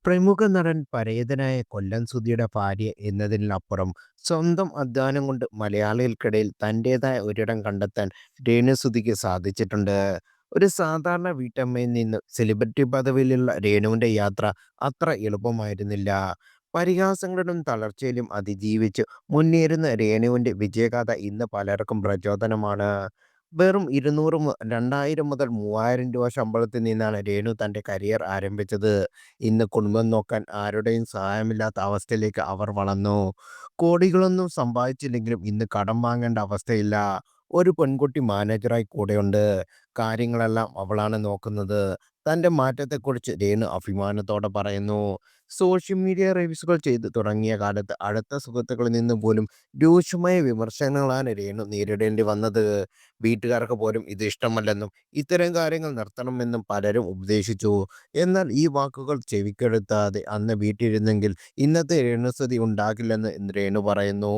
പ്രമുഖ നടൻ പരേതനായ കൊല്ലം സുധിയുടെ ഭാര്യ എന്നതിലപ്പുറം സ്വന്തം അധ്വാനം കൊണ്ട് മലയാളികൾക്കിടയിൽ തന്റേതായ ഒരിടം കണ്ടെത്താൻ രേണുസുധിക്ക് സാധിച്ചിട്ടുണ്ട്. ഒരു സാധാരണ വീട്ടമ്മയിൽ നിന്ന് സെലിബ്രിറ്റി പദവിയിലുള്ള രേണുവിന്റെ യാത്ര അത്ര എളുപ്പമായിരുന്നില്ല. പരിഹാസങ്ങളിലും തളർച്ചയിലും അതിജീവിച്ച് മുന്നേറുന്ന രേണുവിന്റെ വിജയഗാഥ ഇന്ന് പലർക്കും പ്രചോദനമാണ്. വെറും 2000 മുതൽ 3000 രൂപ ശമ്പളത്തിൽ നിന്നാണ് രേണു തന്റെ കരിയർ ആരംഭിച്ചത്. ഇന്ന് കുടുംബം നോക്കാൻ ആരുടെയും സഹായമില്ലാത്ത അവസ്ഥയിലേക്ക് അവർ വളർന്നു. കോടികളൊന്നും സമ്പാദിച്ചില്ലെങ്കിലും ഇന്ന് കടം വാങ്ങേണ്ട അവസ്ഥയില്ല. ഒരു പെൺകുട്ടി മാനേജറായി കൂടെയുണ്ട്. കാര്യങ്ങളെല്ലാം അവളാണ് നോക്കുന്നത്. തന്റെ മാറ്റത്തെക്കുറിച്ച് രേണു അഭിമാനത്തോടെ പറയുന്നു. സോഷ്യൽ മീഡിയ റിവ്യൂസുകൾ ചെയ്തു തുടങ്ങിയ കാലത്ത് അടുത്ത സുഹൃത്തുക്കളിൽ നിന്ന് പോലും രൂക്ഷമായ വിമർശനങ്ങളാണ് രേണു നേരിടേണ്ടി വന്നത്. വീട്ടുകാർക്ക് പോലും ഇത് ഇഷ്ടമല്ലെന്നും ഇത്തരം കാര്യങ്ങൾ നിർത്തണമെന്നും പലരും ഉപദേശിച്ചു. എന്നാൽ ഈ വാക്കുകൾ ചെവിക്കെടുത്താതെ അന്ന് വീട്ടിലിരുന്നെങ്കിൽ ഇന്നത്തെ രേണുസുതി ഉണ്ടാകില്ലെന്ന് രേണു പറയുന്നു.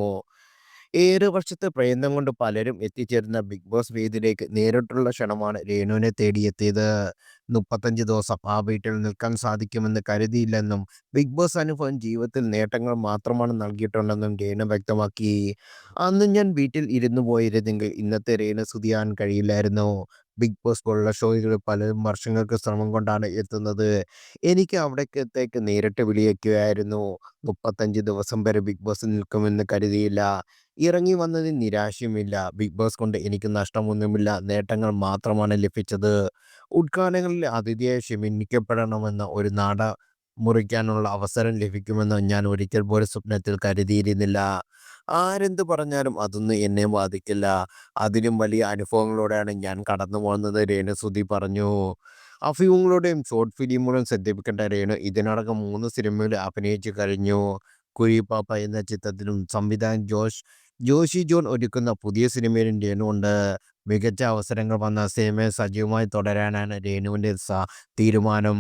7 വർഷത്തെ പ്രയത്നം കൊണ്ട് പലരും എത്തിച്ചേരുന്ന ബിഗ് ബോസ് വേദിയിലേക്ക് നേരിട്ടുള്ള ക്ഷണമാണ് രേണുവിനെ തേടിയെത്തിയത്. 35 ദിവസം ആ വീട്ടിൽ നിൽക്കാൻ സാധിക്കുമെന്ന് കരുതിയില്ലെന്നും ബിഗ് ബോസ് അനുഭവം ജീവിതത്തിൽ നേട്ടങ്ങൾ മാത്രമാണ് നൽകിയിട്ടുണ്ടെന്നും രേണു വ്യക്തമാക്കി. അന്ന് ഞാൻ വീട്ടിൽ ഇരുന്നു പോയിരുന്നെങ്കിൽ ഇന്നത്തെ രേണു സുധിയാൻ കഴിയില്ലായിരുന്നു. ബിഗ് ബോസ് പോലുള്ള ഷോകളിൽ പലരും വർഷങ്ങൾക്ക് ശ്രമം കൊണ്ടാണ് എത്തുന്നത്. എനിക്ക് അവിടേക്കത്തേക്ക് നേരിട്ട് വിളിയേക്കുകയായിരുന്നു. 35 ദിവസം വരെ ബിഗ് ബോസിൽ നിൽക്കുമെന്ന് കരുതിയില്ല. ഇറങ്ങി വന്നതിൽ നിരാശയുമില്ല. ബിഗ് ബോസ് കൊണ്ട് എനിക്ക് നഷ്ടമൊന്നുമില്ല. നേട്ടങ്ങൾ മാത്രമാണ് ലഭിച്ചത്. ഉദ്ഘാടനങ്ങളിൽ അതിഥിയായി ക്ഷണിക്കപ്പെടണമെന്ന ഒരു നാട മുറിക്കാനുള്ള അവസരം ലഭിക്കുമെന്ന് ഞാൻ ഒരിക്കൽ പോലും സ്വപ്നത്തിൽ കരുതിയിരുന്നില്ല. ആരെന്ത് പറഞ്ഞാലും അതൊന്നും എന്നെ ബാധിക്കില്ല. അതിലും വലിയ അനുഭവങ്ങളോടെയാണ് ഞാൻ കടന്നു പോകുന്നത് രേണുസുധി പറഞ്ഞു. അഭിമുഖങ്ങളുടെയും ഷോർട്ട് ഫിലിമുകളും ശ്രദ്ധിക്കപ്പെട്ട രേണു ഇതിനടക്കം 3 സിനിമകളിൽ അഭിനയിച്ചു കഴിഞ്ഞു. കുരിപ്പാപ്പ എന്ന ചിത്രത്തിലും സംവിധായകൻ ജോഷി ജോൺ ഒരുക്കുന്ന പുതിയ സിനിമയിലും രേണു ഉണ്ട്. മികച്ച അവസരങ്ങൾ വന്ന സിനിമയിൽ സജീവമായി തുടരാനാണ് രേണുവിന്റെ തീരുമാനം.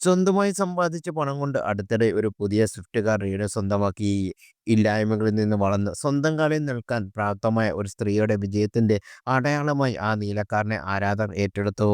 സ്വന്തമായി സമ്പാദിച്ച പണം കൊണ്ട് അടുത്തിടെ ഒരു പുതിയ സ്വിഫ്റ്റ് കാർ രേണു സ്വന്തമാക്കി. ഇല്ലായ്മകളിൽ നിന്ന് വളർന്ന് സ്വന്തം കാലിൽ നിൽക്കാൻ പ്രാപ്തമായ ഒരു സ്ത്രീയുടെ വിജയത്തിന്റെ അടയാളമായി ആ നീലക്കാരനെ ആരാധകർ ഏറ്റെടുത്തു.